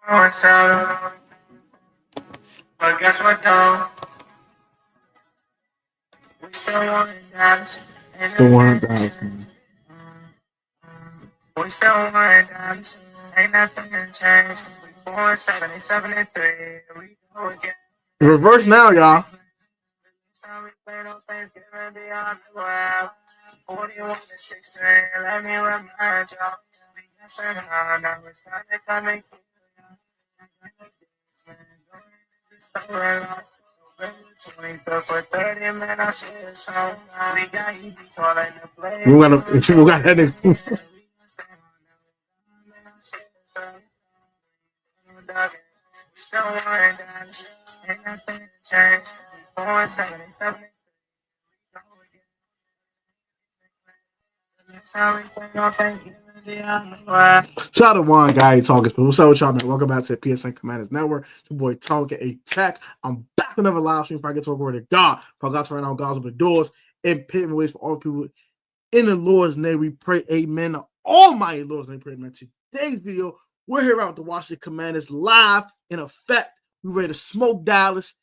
But guess what, though? We still want Dallas. Still want Dallas, man. We still want Dallas. Ain't nothing changed. We 4-7, 73. We go again. Reverse now, y'all. 41-16. Let me remind y'all. Now it's time to come and kill y'all. 23rd for 30 minutes, I said so. We got you calling the play. We got that nigga. Still want Dallas. Ain't nothing changed. 4-7. Shout out to one guy talking. What's up with y'all, man? Welcome back to the PSN Commanders Network. It's your boy Talking a Tech. I'm back with another live stream. If I get to talk over to God, if I got to right now, God's open the doors and paving ways for all people. In the Lord's name, we pray, amen. The Almighty Lord's name, pray, amen. Today's video, we're here out the Washington Commanders live in effect. We ready to smoke Dallas.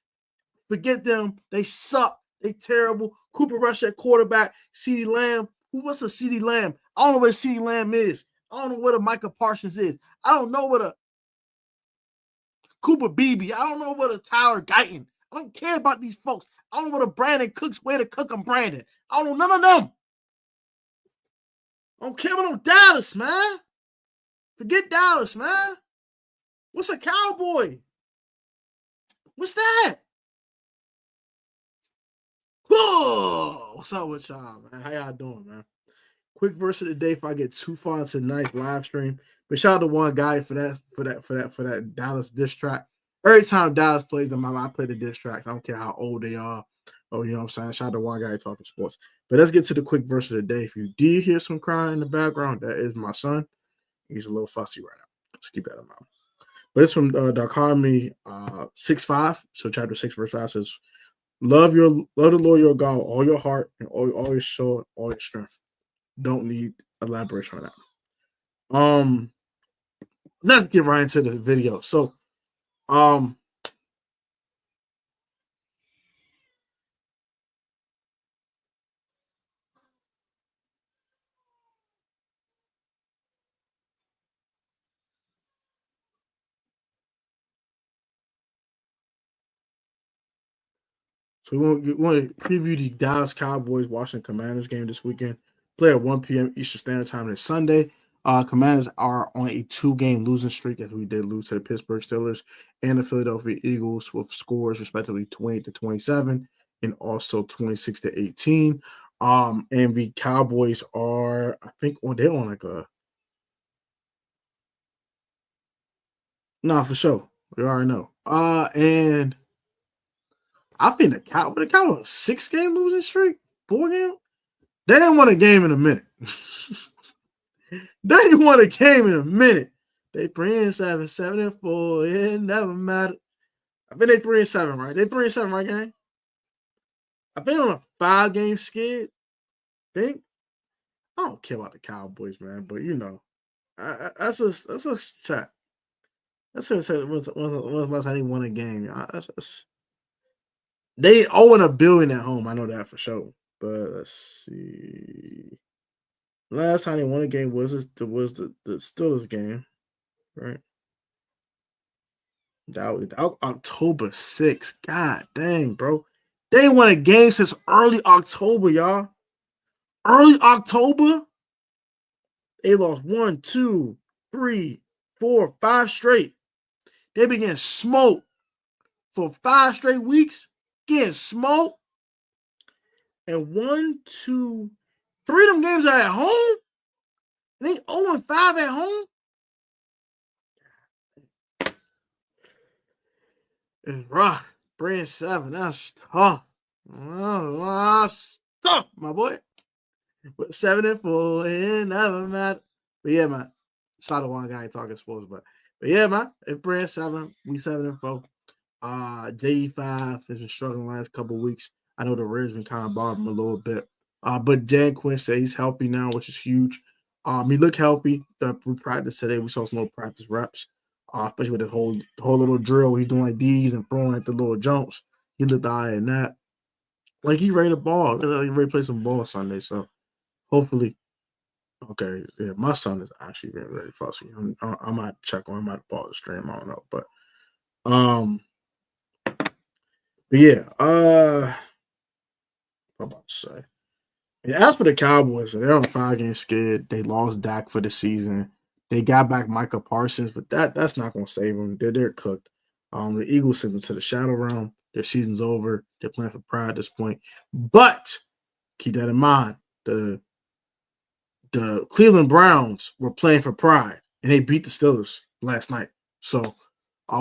Forget them. They suck. They terrible. Cooper Rush at quarterback. CeeDee Lamb. What's a CeeDee Lamb? I don't know what CeeDee Lamb is. I don't know what a Micah Parsons is. I don't know what a Cooper Beebe. I don't know what a Tyler Guyton. I don't care about these folks. I don't know what a Brandon Cooks way to cook them, Brandon. I don't know none of them. I don't care about no Dallas, man. Forget Dallas, man. What's a Cowboy? What's that? Whoa! What's up with y'all, man? How y'all doing, man? Quick verse of the day if I get too far into tonight's live stream. But shout out to one guy for that Dallas diss track. Every time Dallas plays them, I play the diss tracks. I don't care how old they are. Oh, you know what I'm saying? Shout out to one guy talking sports. But let's get to the quick verse of the day. If you did hear some crying in the background, that is my son. He's a little fussy right now. Let's keep that in mind. But it's from Darkharmony 6:5. So chapter 6, verse 5 says, Love the Lord your God, all your heart and all your soul, all your strength. Don't need elaboration on that. Let's get right into the video. So, we want to preview the Dallas Cowboys Washington Commanders game this weekend. Play at 1 p.m. Eastern Standard Time this Sunday. Commanders are on a 2-game losing streak as we did lose to the Pittsburgh Steelers and the Philadelphia Eagles with scores respectively 20-27 and also 26-18. And the Cowboys are, I think, they're on like a for sure. We already know. And I think the Cowboys 6-game losing streak, 4-game. They didn't win a game in a minute. They didn't win a game in a minute. They 3-7, 7-4. It never mattered. I think they 3-7, right? They 3-7, right, gang? I've been on a 5-game skid. I don't care about the Cowboys, man, but you know, that's just chat. That's just when's the last time they won a game. They own $1 billion at home. I know that for sure. But let's see. Last time they won a game was the Steelers game, right? That was October 6th. God dang, bro. They ain't won a game since early October, y'all. Early October? They lost 1, 2, 3, 4, 5 straight. They been getting smoked for 5 straight weeks. Getting smoked. And 1, 2, 3 of them games are at home. And they 0-5 at home. It's rough. 3-7. That's tough. That's tough, my boy. But 7-4, it never matter. But yeah, man. Shout out to one guy talking sports, but yeah, man. It's 3-7. We 7-4. J5 has been struggling the last couple of weeks. I know the Reds been kind of bothering him a little bit. But Dan Quinn said he's healthy now, which is huge. He looked healthy. We practiced today. We saw some more practice reps. especially with the whole little drill. He's doing like these and throwing like the little jumps. He looked all right in that. Like he ready to ball. He ready to play some ball Sunday. So hopefully, okay, yeah, my son is actually very very fussy. I might check on him. I might pause the stream. I don't know, um, but yeah, what about to say? And as for the Cowboys, they're on a 5-game skid. They lost Dak for the season. They got back Micah Parsons, but that's not going to save them. They're cooked. The Eagles sent them to the shadow realm. Their season's over. They're playing for pride at this point. But keep that in mind. The Cleveland Browns were playing for pride, and they beat the Steelers last night. So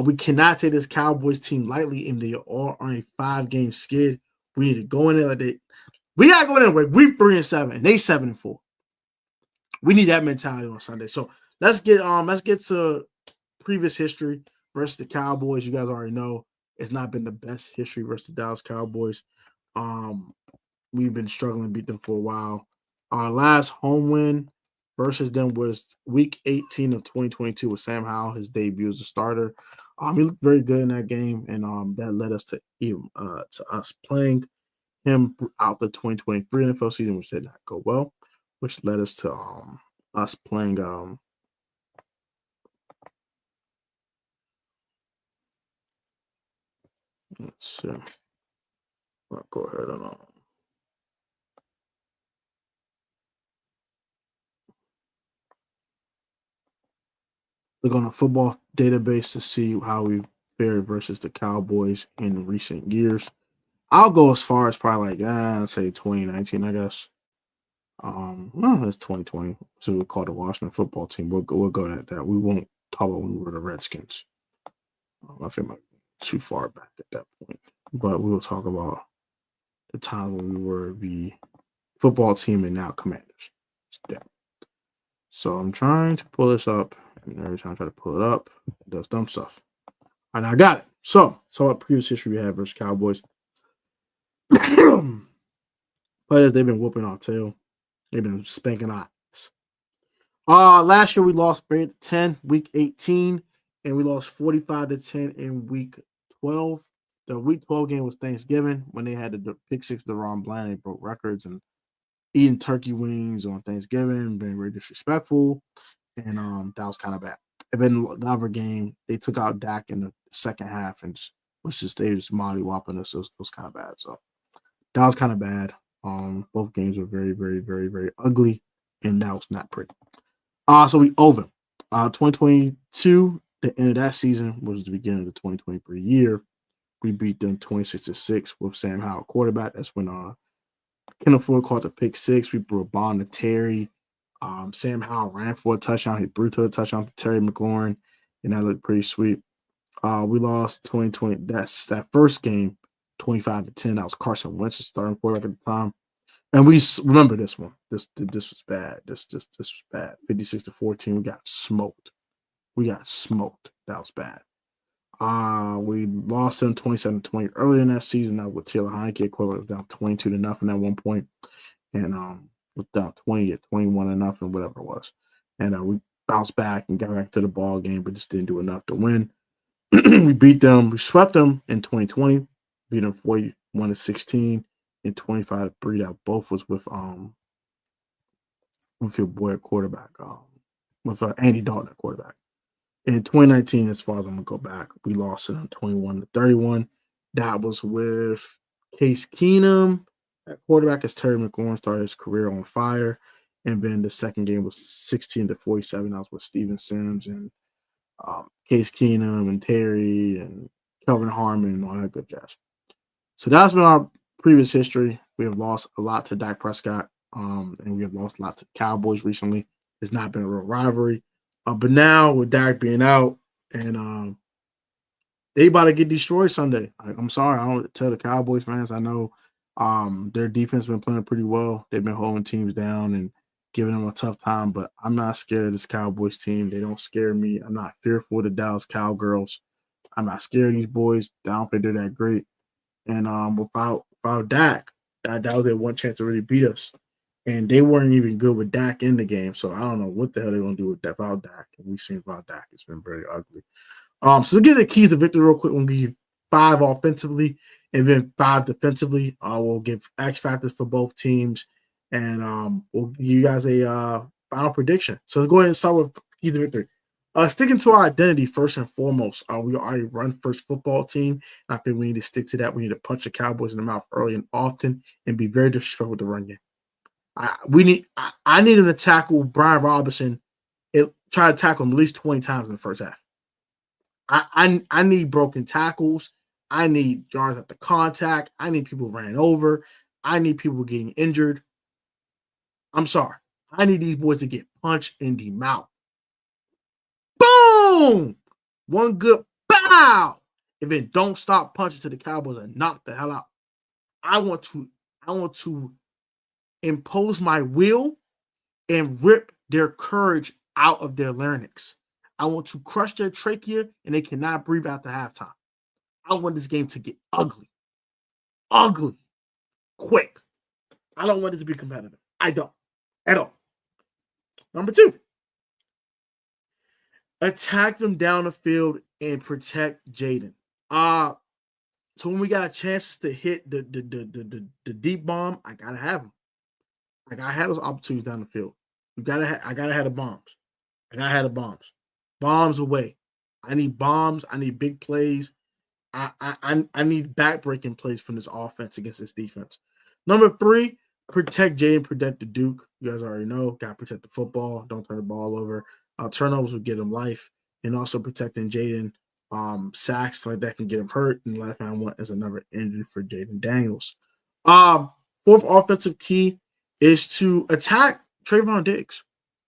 we cannot take this Cowboys team lightly, and they are on a 5-game skid. We need to go in there like they. We gotta go in there. We 3-7, and they 7-4. We need that mentality on Sunday. So let's get to previous history versus the Cowboys. You guys already know it's not been the best history versus the Dallas Cowboys. We've been struggling to beat them for a while. Our last home win versus them was week 18 of 2022 with Sam Howell, his debut as a starter. He looked very good in that game, and that led us to us playing him out the 2023 NFL season, which did not go well, which led us to us playing let's see. I'll go ahead and look on a football database to see how we fared versus the Cowboys in recent years. I'll go as far as probably like let's say 2019, I guess. No, it's 2020. So we call the Washington football team. We'll go at that. We won't talk about when we were the Redskins. I feel like too far back at that point. But we will talk about the time when we were the football team and now Commanders. Yeah. So I'm trying to pull this up, and every time I try to pull it up, it does dumb stuff. And I got it. So what previous history we have versus Cowboys. Players, they've been whooping our tail. They've been spanking our ass. Last year we lost 10, week 18, and we lost 45-10 in week 12. The week 12 game was Thanksgiving when they had the pick six to Ron Bland. They broke records and eating turkey wings on Thanksgiving, being very disrespectful, and that was kind of bad. And then the other game, they took out Dak in the second half and they just molly whopping us. It was kind of bad. So that was kind of bad. Both games were very, very, very, very ugly, and that was not pretty. So we over. 2022, the end of that season was the beginning of the 2023 year. We beat them 26-6 with Sam Howell quarterback. That's when Kendall Fuller caught the pick six. We threw a bomb to Terry. Sam Howell ran for a touchdown. He threw to a touchdown to Terry McLaurin, and that looked pretty sweet. We lost 2020. That's that first game, 25-10. That was Carson Wentz's starting quarterback at the time. And we remember this one. This was bad. This was bad. 56-14. We got smoked. That was bad. We lost them 27-20 earlier in that season. That with Taylor Heineke, quarterback was down 22-0 at one point, and was down 20 at 21-0, whatever it was. And we bounced back and got back to the ball game, but just didn't do enough to win. We beat them. We swept them in 2020. Beat them 41-16 and 25-3. That both was with your boy at quarterback, with Andy Dalton at quarterback. In 2019, as far as I'm gonna go back, we lost it on 21-31. That was with Case Keenum at quarterback as Terry McLaurin started his career on fire. And then the second game was 16-47. That was with Steven Sims and Case Keenum and Terry and Kelvin Harmon and all that good jazz. So that's been our previous history. We have lost a lot to Dak Prescott, and we have lost a lot to the Cowboys recently. It's not been a real rivalry. But now with Dak being out and they about to get destroyed Sunday. I'm sorry, I don't tell the Cowboys fans. I know their defense been playing pretty well. They've been holding teams down and giving them a tough time, but I'm not scared of this Cowboys team. They don't scare me. I'm not fearful of the Dallas Cowgirls. I'm not scared of these boys. I don't think they're that great. And without Dak, that was their one chance to really beat us. and they weren't even good with Dak in the game. So I don't know what the hell they're gonna do with that without Dak. And we've seen without Dak, it's been very ugly. So to get the keys to victory real quick, we'll give you 5 offensively and then 5 defensively. We'll give X factors for both teams, and we'll give you guys a final prediction. So let's go ahead and start with keys to victory. Sticking to our identity first and foremost, we are a run-first football team. I think we need to stick to that. We need to punch the Cowboys in the mouth early and often and be very disrespectful with the run game. I need him to tackle Brian Robinson and try to tackle him at least 20 times in the first half. I need broken tackles. I need yards at the contact. I need people ran over. I need people getting injured. I'm sorry. I need these boys to get punched in the mouth. Boom! One good bow. And then don't stop punching to the Cowboys and knock the hell out. I want to impose my will and rip their courage out of their larynx. I want to crush their trachea and they cannot breathe after halftime. I want this game to get ugly. Ugly. Quick. I don't want this to be competitive. I don't. At all. Number 2. Attack them down the field and protect Jaden. So when we got chances to hit the deep bomb, I gotta have them. I gotta have those opportunities down the field. I gotta have the bombs. I gotta have the bombs. Bombs away. I need bombs. I need big plays. I need backbreaking plays from this offense against this defense. Number 3, protect Jaden, protect the Duke. You guys already know. Got to protect the football. Don't turn the ball over. Turnovers will get him life. And also protecting Jaden. Sacks like that can get him hurt. And the last thing I want is another injury for Jaden Daniels. Fourth offensive key is to attack Trayvon Diggs.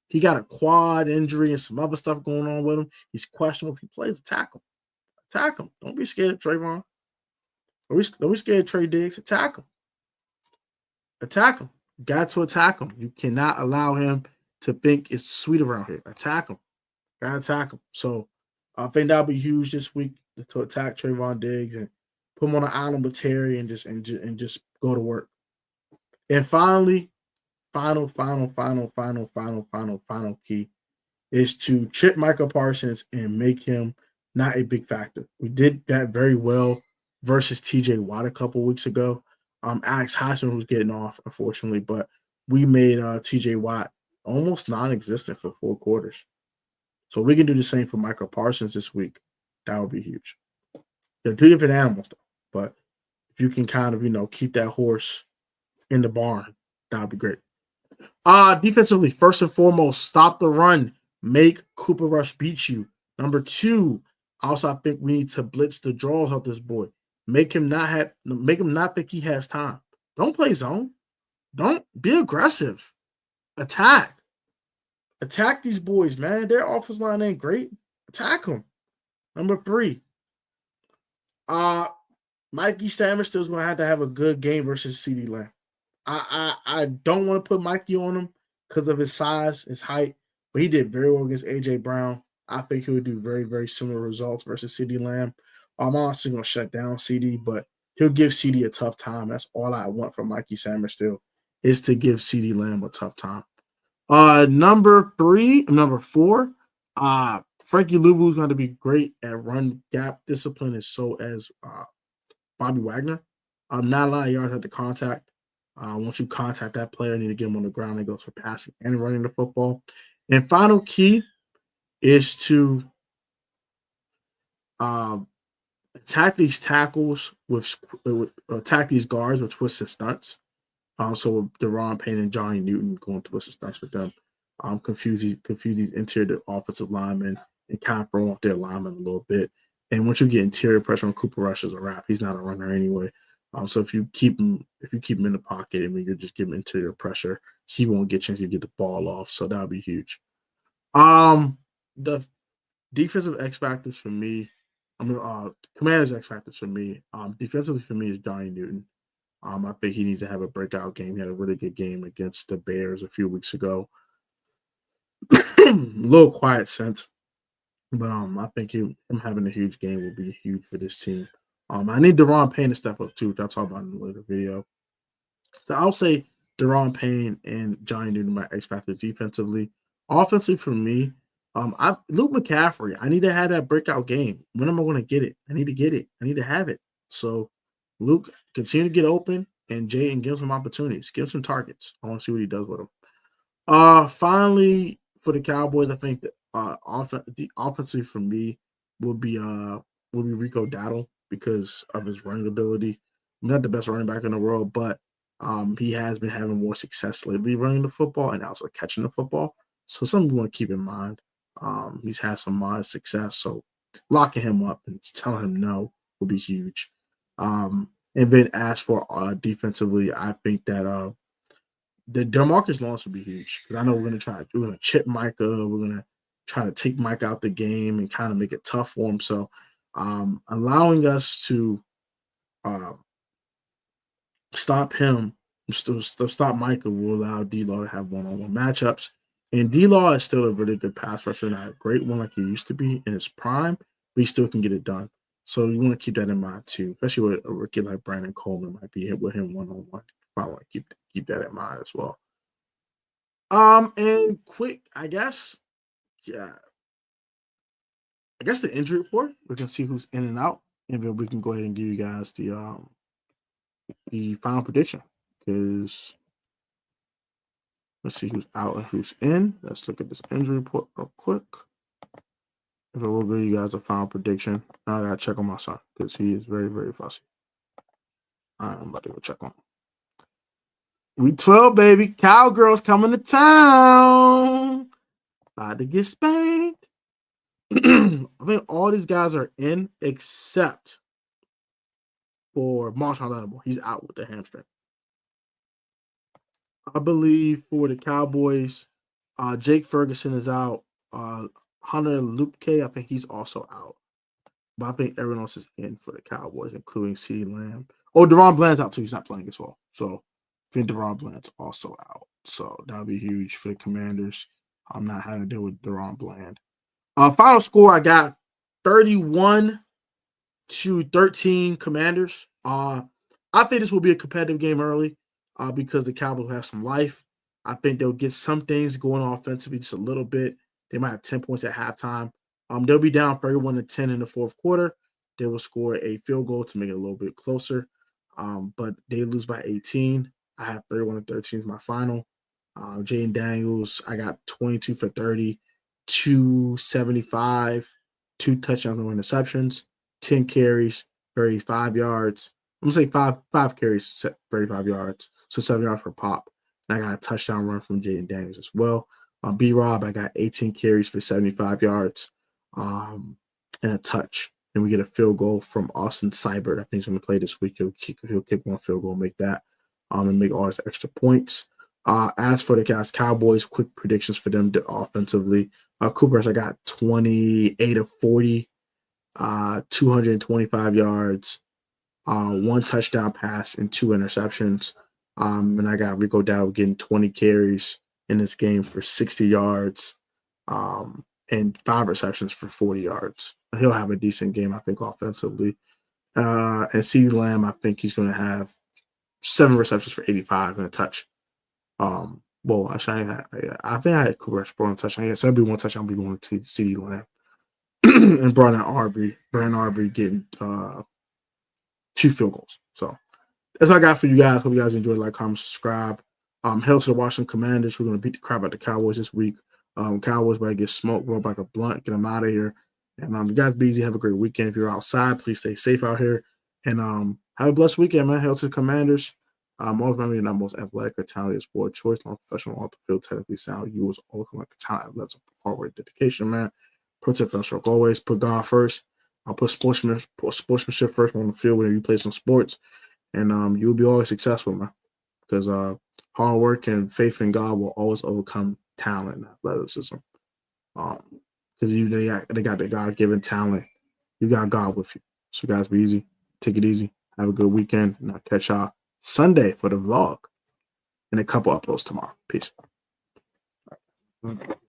He got a quad injury and some other stuff going on with him. He's questionable. If he plays, attack him. Attack him. Don't be scared of Trayvon. Don't be scared of Trey Diggs. Attack him. Attack him. You got to attack him. You cannot allow him to think it's sweet around here. Attack him. Got to attack him. So I think that'll be huge this week to attack Trayvon Diggs and put him on an island with Terry and just go to work. And finally, final key is to chip Micah Parsons and make him not a big factor. We did that very well versus TJ Watt a couple weeks ago. Alex Heisman was getting off, unfortunately, but we made TJ Watt almost non-existent for 4 quarters. So we can do the same for Micah Parsons this week. That would be huge. They're 2 different animals, though. But if you can kind of, keep that horse in the barn, that would be great. Defensively, first and foremost, stop the run. Make Cooper Rush beat you. Number 2, also I think we need to blitz the draws of this boy. Make him not think he has time. Don't play zone. Don't be aggressive. Attack. Attack these boys, man. Their offensive line ain't great. Attack them. Number 3. Mikey Stammerstill's going to have a good game versus CeeDee Lamb. I don't want to put Mikey on him because of his size, his height, but he did very well against A.J. Brown. I think he would do very, very similar results versus CeeDee Lamb. I'm also going to shut down CD, but he'll give CD a tough time. That's all I want from Mikey Stammerstill is to give CD Lamb a tough time. Number 4, Frankie Louvu's going to be great at run gap discipline as so as Bobby Wagner. Not a lot of yards at the contact. Once you contact that player, you need to get him on the ground. It goes for passing and running the football. And final key is to attack these tackles attack these guards with twisted stunts. So Deron Payne and Johnny Newton going twisted stunts with them. Confuse these interior offensive linemen and kind of throw off their linemen a little bit. And once you get interior pressure on Cooper Rush as a wrap, he's not a runner anyway. So if you keep him in the pocket, you just give him interior pressure, he won't get a chance to get the ball off. So that'll be huge. The defensive X factors for me, Commanders X factors for me. Defensively for me is Johnny Newton. I think he needs to have a breakout game. He had a really good game against the Bears a few weeks ago. A little quiet sense, but I think him having a huge game will be huge for this team. I need Deron Payne to step up too, which I'll talk about in a later video. So I'll say Deron Payne and Johnny Newton, my X factor defensively. Offensively for me, Luke McCaffrey. I need to have that breakout game. When am I going to get it? I need to get it. I need to have it. So Luke, continue to get open, and Jay, give him some opportunities. Give him some targets. I want to see what he does with them. Finally for the Cowboys, I think that the offensive for me will be Rico Dowdle because of his running ability. Not the best running back in the world, but he has been having more success lately running the football and also catching the football. So something we want to keep in mind. He's had some modest success, so locking him up and telling him no will be huge. And then as for defensively, I think that the DeMarcus Lawrence would be huge because I know we're gonna chip Micah, we're gonna try to take Mike out the game and kind of make it tough for him. So allowing us to uh, stop him, stop Micah will allow D-Law to have one-on-one matchups. And D-Law is still a really good pass rusher, not a great one like he used to be in his prime, but he still can get it done. So you want to keep that in mind too, especially with a rookie like Brandon Coleman might be hit with him one-on-one. I want to keep that in mind as well. And quick, I guess, yeah. I guess the injury report. We can see who's in and out, and then we can go ahead and give you guys the final prediction. Because let's see who's out and who's in. Let's look at this injury report real quick. If I will give you guys a final prediction, I gotta check on my son because he is very, very fussy. I'm about to go check on him. Week 12, baby. Cowgirls coming to town. About to get spanked. I think all these guys are in except for Marshawn Lattimore. He's out with the hamstring. I believe for the Cowboys, Jake Ferguson is out. Hunter Luke, I think he's also out. But I think everyone else is in for the Cowboys, including CeeDee Lamb. Oh, Deron Bland's out too. He's not playing as well. So I think Deron Bland's also out. So that'll be huge for the Commanders. I'm not having to deal with Deron Bland. Final score, I got 31-13 Commanders. I think this will be a competitive game early because the Cowboys have some life. I think they'll get some things going offensively just a little bit. They might have 10 points at halftime. They'll be down 31-10 in the fourth quarter. They will score a field goal to make it a little bit closer. But they lose by 18. I have 31-13 as my final. Jaden Daniels, I got 22 for 30, 275, 2 touchdowns, no interceptions, 10 carries, 35 yards. I'm gonna say five carries, 35 yards, so 7 yards per pop. And I got a touchdown run from Jaden Daniels as well. B-Rob, I got 18 carries for 75 yards and a touch. And we get a field goal from Austin Seibert. I think he's going to play this week. He'll kick one field goal, make that, and make all his extra points. As for the Cowboys, quick predictions for them offensively. Cooper's, I got 28 of 40, 225 yards, 1 touchdown pass, and 2 interceptions. And I got Rico Dowdle getting 20 carries in this game for 60 yards and 5 receptions for 40 yards. He'll have a decent game, I think, offensively. And CeeDee Lamb, I think he's going to have 7 receptions for 85 and a touch. Well, actually, I think I had Cooper Sport on touchdown. Yeah, so every one touchdown, I'll be going to CeeDee Lamb. And Brandon Arbery getting 2 field goals. So that's what I got for you guys. Hope you guys enjoyed. Like, comment, subscribe. Hail to the Washington Commanders. We're going to beat the crap out the Cowboys this week. Cowboys better get smoked, roll back a blunt, get them out of here. And you guys be easy. Have a great weekend. If you're outside, please stay safe out here. And have a blessed weekend, man. Hail to the Commanders. Always remember you're not most athletic or talented sport choice, not professional off the field, technically sound. You was all like the talent. That's a hard work, dedication, man. Protect the stroke always. Put God first. I'll put sportsmanship first on the field when you play some sports. And you'll be always successful, man. Because hard work and faith in God will always overcome talent and athleticism. Because they got the God-given talent. You got God with you. So guys, be easy. Take it easy. Have a good weekend. And I'll catch y'all Sunday for the vlog. And a couple uploads tomorrow. Peace.